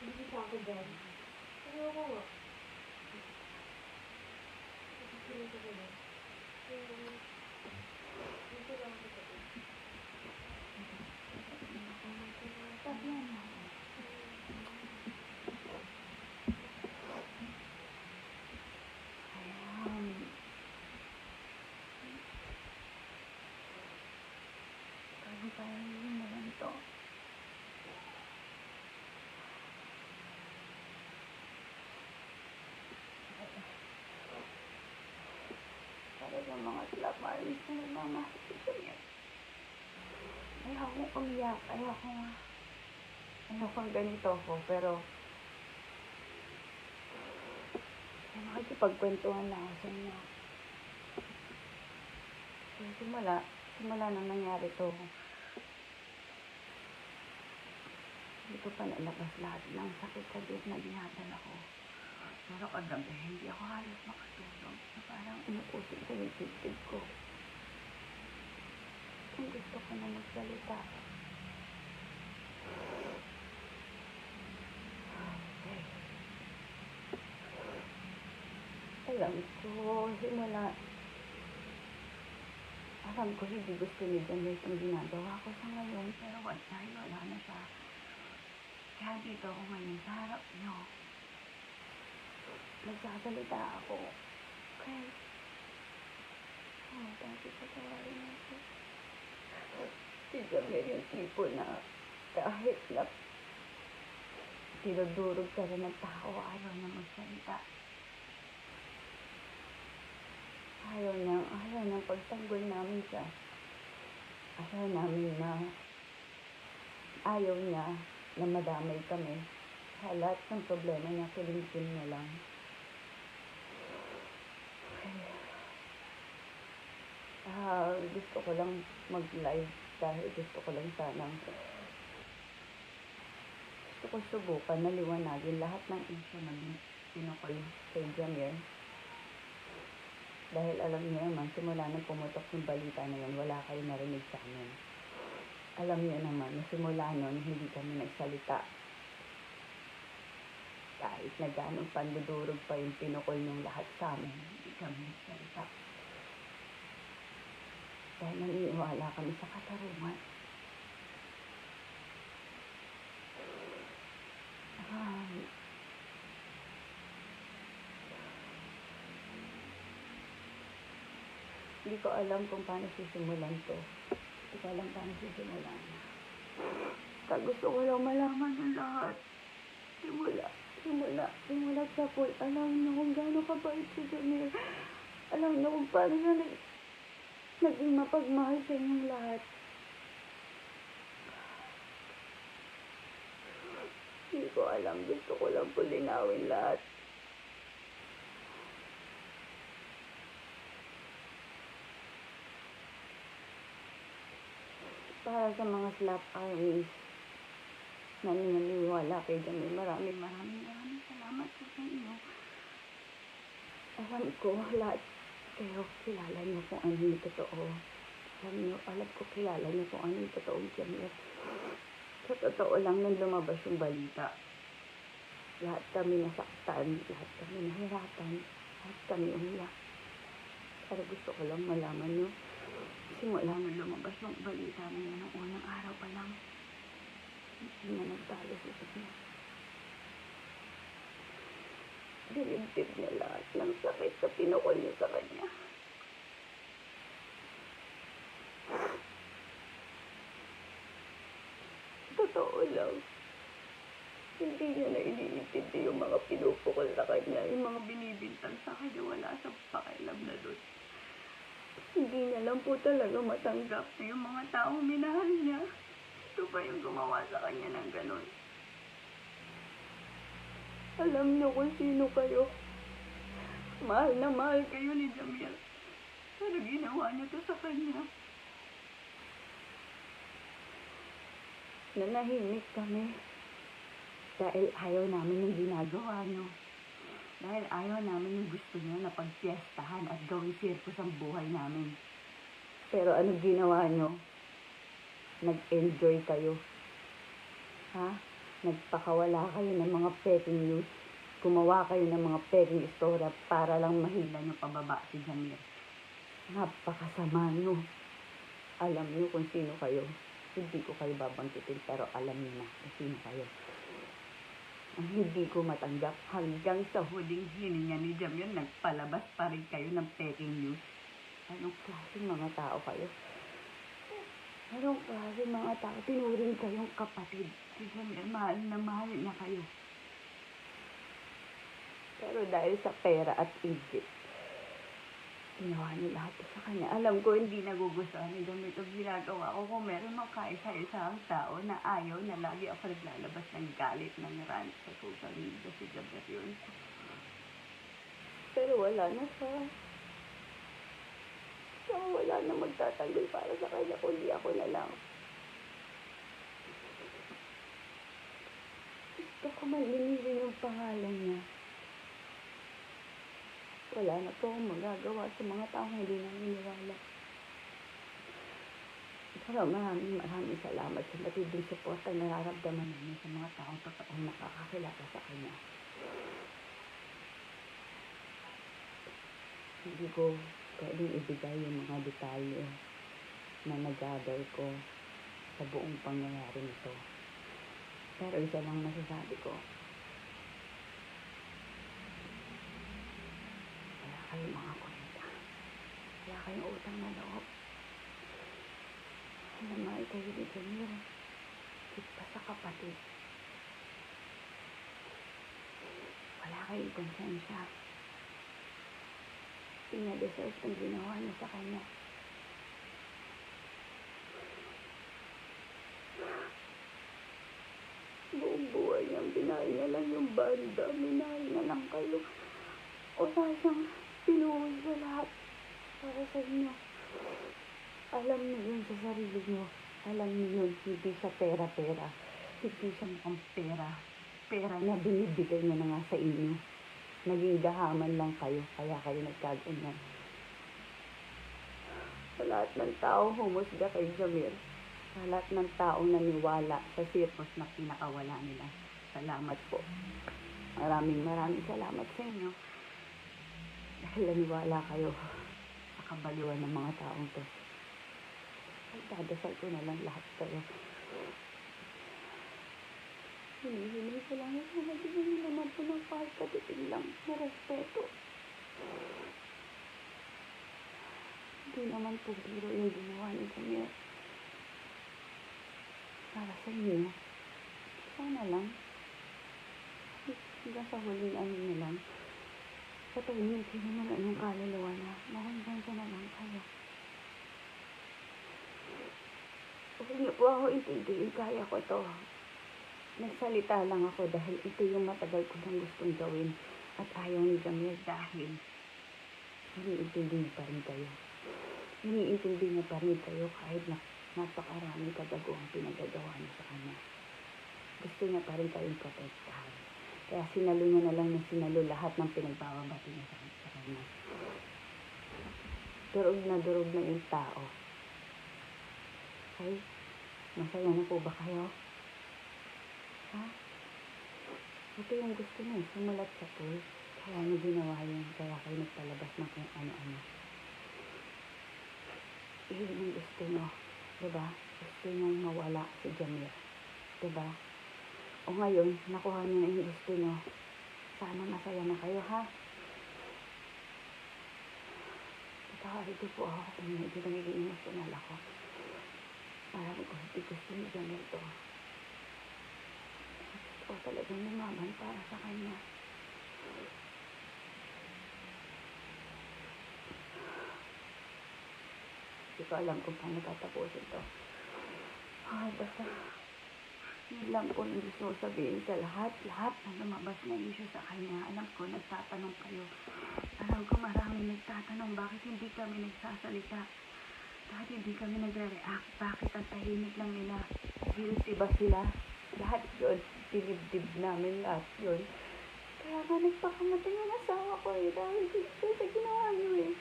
Hindi pa ako dyan. Ayoko nga. Hindi ko dyan. Dito lang ako dyan. Tatlo na. Ayan. Pagpapahin mo lang to. Para sa mga slap arms na nagmamahal sa niya. Ayaw ko umiyak. Ayaw kong ganito ko. Pero makikipagkwentuhan lang ako sa inyo. So, simula nang nangyari to, hindi ko pa nalabas lahat ng sakit sa dip na dinadal ako. Pero kagabi, hindi ako halos makatulog. Na parang inuusig sa yung tip ko. Kung gusto ko na magsalita. Alam ko hindi gusto ni Jamil itong ginagawa ko sa ngayon. Pero wala na siya. Kaya dito ako ngayon sa harap niyo. Nagsasalita ako. Okay. Dati patawarin ako. Si Jamil yung tipo na kahit na tinudurog ka rin ng tao, ayaw na magsalita. Ayaw niyang pagtanggol namin siya. Ayaw niya na madamay kami. Sa lahat ng problema niya, kilimkim niya lang. Gusto ko lang mag-live dahil gusto ko subukan na liwanagin lahat ng issue na pinukol kay Jamil. Dahil alam niyo naman, simula nang pumutok yung balita na yun, wala kayo narinig sa amin. Alam niyo naman, na simula nun, hindi kami nagsalita. Kahit na ganong pandudurog pa yung pinukol ng lahat sa amin, hindi kami nagsalita. Dahil naniniwala kami sa katarungan. Hindi ko alam kung paano sisimulan to. Kaya gusto ko lang malaman ng lahat. Simula sa pool. Alam na kung gaano kabait si Jamil. Alam na kung paano siya naging mapagmahal sa inyong lahat. Hindi ko alam. Gusto ko lang po linawin lahat. Para sa mga slap armies na naniniwala kay Jamil, maraming salamat po sa inyo. Alam ko, lahat kayo kilala niyo kung ano yung totoo. Alam ko kilala niyo kung ano yung totoong Jamil. Sa totoo lang nung lumabas yung balita, lahat kami nasaktan, lahat kami nahirapan, lahat kami umiyak. Pero gusto ko lang malaman niyo, simula nang lumabas yung balita na yun, ng unang araw pa lang, hindi na nagtalo sa kanya. Dinibdib niya lahat ng sakit sa pinukol niya sa kanya. Totoo lang, hindi niya na iniintindi yung mga pinupukol sa kanya, yung mga binibintang sa kanya, wala sa pakialam na doon. Hindi niya lang po talaga matanggap na yung mga taong minahal niya. Ito pa yung gumawa sa kanya ng ganun. Alam niyo kung sino kayo. Mahal na mahal kayo ni Jamil. Pero ginawa niyo to sa kanya. Nanahimik kami. Dahil ayaw namin yung ginagawa niyo. Dahil ayaw namin yung gusto niyo na pagpiestahan at gawing sirkus ang buhay namin. Pero ano ginawa niyo? Nag-enjoy kayo. Ha? Nagpakawala kayo ng mga peking news. Gumawa kayo ng mga peking istorya para lang mahila nyo pababa si Jamir. Napakasama nyo. Alam nyo kung sino kayo. Hindi ko kayo babangkitin pero alam nyo na kung sino kayo. Ang hindi ko matanggap hanggang sa huling hininga ni Jamir, nagpalabas pa rin kayo ng peking news. Anong klaseng mga tao kayo? Anong klaseng mga tao? Tinuring kayong kapatid. Si Jamir, mahal na mahal na kayo. Pero dahil sa pera at Egypt, ginawa niyo lahat sa kanya. Alam ko hindi nagugustuhan ni Jamir ito ginagawa ko. Kung meron mang kaisa-isang tao na ayaw na lagi ako naglalabas ng galit ng rant sa social media, si Jamir yun. Pero wala na siya. So, wala na magtatanggol para sa kanya, kundi ako na lang. Gusto ko malinisin yung pangalan niya. Wala na po akong magagawa sa mga taong hindi naniniwala. Pero maraming salamat sa matinding suporta na nararamdaman namin sa mga taong totoong nakakakilala sa kanya. Hindi ko pwedeng ibigay yung mga detalye na nag-gather ko sa buong pangyayari nito. Pero isa lang masasabi ko, wala kayong mga kwenta. Wala kayong utang na loob. Namay kayo ni Jamir. Kita sa kapatid. Wala kayong konsensya. Pinadeserve ang ginawa niya sa kanya. Buong buhay niyang binay niya lang yung banda. Minay na lang kayo. O siyang pinuwi sa lahat para sa inyo. Alam niyo yun sa sarili niyo. Alam niyo yun, hindi sa pera-pera. Hindi siya mukhang pera. Pera na binibigay niya na nga sa inyo. Naging gahaman lang kayo, kaya kayo nagkaganyan. Sa lahat ng tao, humusga kay Jamir. Sa lahat ng taong naniwala sa sirkos na pinakawala nila. Salamat po. Maraming salamat sa inyo. Dahil naniwala kayo sa kabaliwan ng mga taong to. Dadasal ko na lang lahat kayo. Hinihingi ko lang yung mga bigyan naman po ng kahit katiting lang na respeto. Hindi naman po biro yung ginawa ni Jamir. Para sa inyo, sana lang, hanggang sa huling ano na lang, patahimikin naman ang yung kaluluwa na mahanggang sa na lang kayo. Huwag niyo po ako intindihin, kaya ko to. Nagsalita lang ako dahil ito yung matagal ko nang gustong gawin at ayaw ni Jamir dahil iniintindi niya pa rin kayo. Iniintindi niya pa rin kayo kahit na napakaraming kadaguang pinagagawa niya sa kanya. Gusto niya pa rin kayong protektahan. Kaya sinalo niya na lang ng sinalo lahat ng pinagbababati niya sa kanya. Durog na yung tao. Okay? Masaya na po ba kayo? Ha? Ito yung gusto niya, sumulat sa pool. Kaya niya ginawa yun, kaya kayo nagpalabas ng kung ano-ano. Iyon yung gusto niyo, diba? Gusto niyo mawala si Jamir, diba? O ngayon, nakuha niyo na yung gusto niyo. Sana masaya na kayo, ha? Ito po ako kung medyo nagiging emotional ako. Alam ko, hindi gusto ni Jamir to. O talagang lumaban para sa kanya. Hindi ko alam kung paano tatapusin to. Basta, yun lang po yung gusto ko sabihin sa lahat na lumabas na issue sa kanya. Alam ko, nagtatanong kayo. Alam ko marami nagtatanong bakit hindi kami nagsasalita. Bakit hindi kami nagre-react? Bakit ang tahimik lang nila? Guilty ba sila? Lahat yun. Dinibdib namin lahat yun. Kaya nga nagpakamatay yung asawa ko eh. Dahil gusto sa ginawa niyo eh.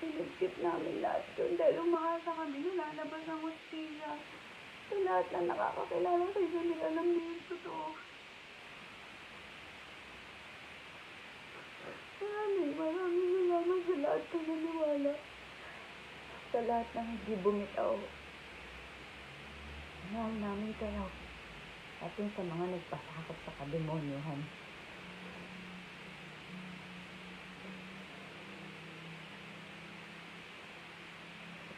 Dinibdib namin lahat yun. Dahil umasa kami, lalabas ang hostilya. Wala lahat na nakakakilala kay Jamil, alam niyo yung totoo. Maraming salamat sa lahat ng naniwala. Sa lahat ng hindi bumitaw. Mahal namin kayo. At yun sa mga nagpasakot sa kademonyohan.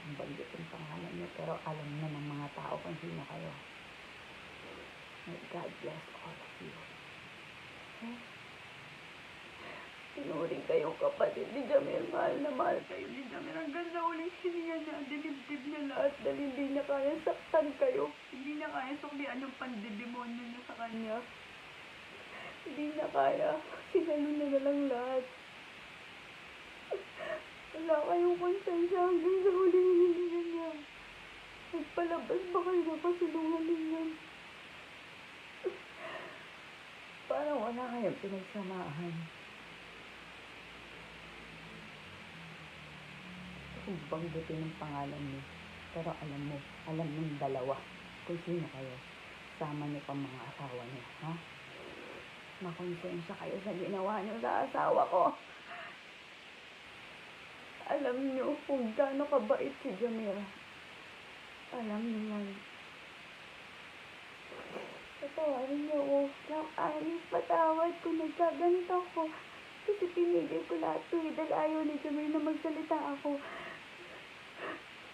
Ang banggit yung pangalan niyo, pero alam na ng mga tao kung sino kayo. May God bless all of you. Okay? Tinuring kayong kapatid ni Jamil. Mahal na mahal kayo ni Jamil. Hanggang sa uling hininga niya, dinibdib niya lahat dahil hindi niya kaya saktan kayo. Hindi niya kaya suklian yung pandidemonyo niya sa kanya. Hindi niya kaya. Sinalo niya na lang lahat. Wala kayong konsensya hanggang sa huling hininga niya. Nagpalabas ba kayo na kasinungalingan? Parang wala kayong pinagsamahan. Kung banggitin ng pangalan niyo, pero alam mong dalawa kung sino kayo. Sama niyo pang mga asawa niyo, ha? Makonsensya kayo sa ginawa niyo sa asawa ko. Alam niyo kung gaano kabait si Jamil. Alam niyo yan. Patawarin niyo ako. Anis, patawad kung nagkaganito ko. Kasi pinigil ko lahat to dahil ayaw ni Jamil na magsalita ako.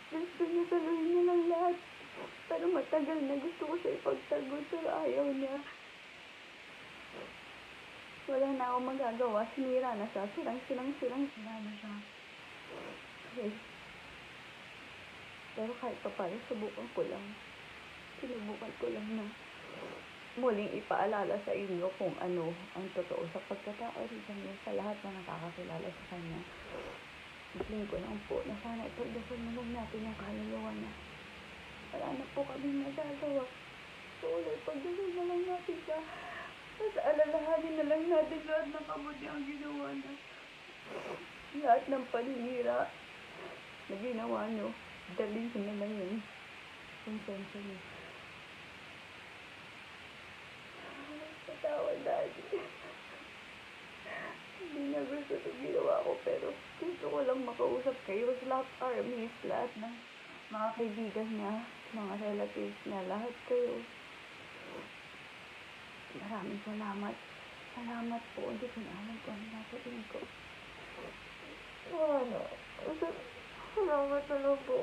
Gusto niya saluhin niya lang lahat. Pero matagal na gusto ko siya ipagtagol pero ayaw niya. Wala na akong magagawa. Sinira na siya. Sirang na siya. Okay. Pero kahit pa paano, subukan ko lang. Sinubukan ko lang na muling ipaalala sa inyo kung ano ang totoo sa pagkatao ni Jamil sa lahat na nakakakilala sa kanya. Isling ko lang po na sana ipagdasal na lang natin yung kaluluwa niya. Wala na po kami magagawa. So, ipagdasal na lang natin siya. Tapos alalahanin na lang natin lahat ng kabuti ang ginawa niya. Lahat ng paninira na ginawa niyo, dalhin na lang yun. Konsensya niyo. Patawad, Daddy. Hindi na gusto ito ginawa ko, pero gusto ko lang makausap kayo. Lahat armies, lahat ng mga kaibigan niya, mga relatives niya, lahat kayo. Maraming salamat. Salamat po. Hindi ko na alam kung ano nasabihin ko. Ano? Salamat na lang po.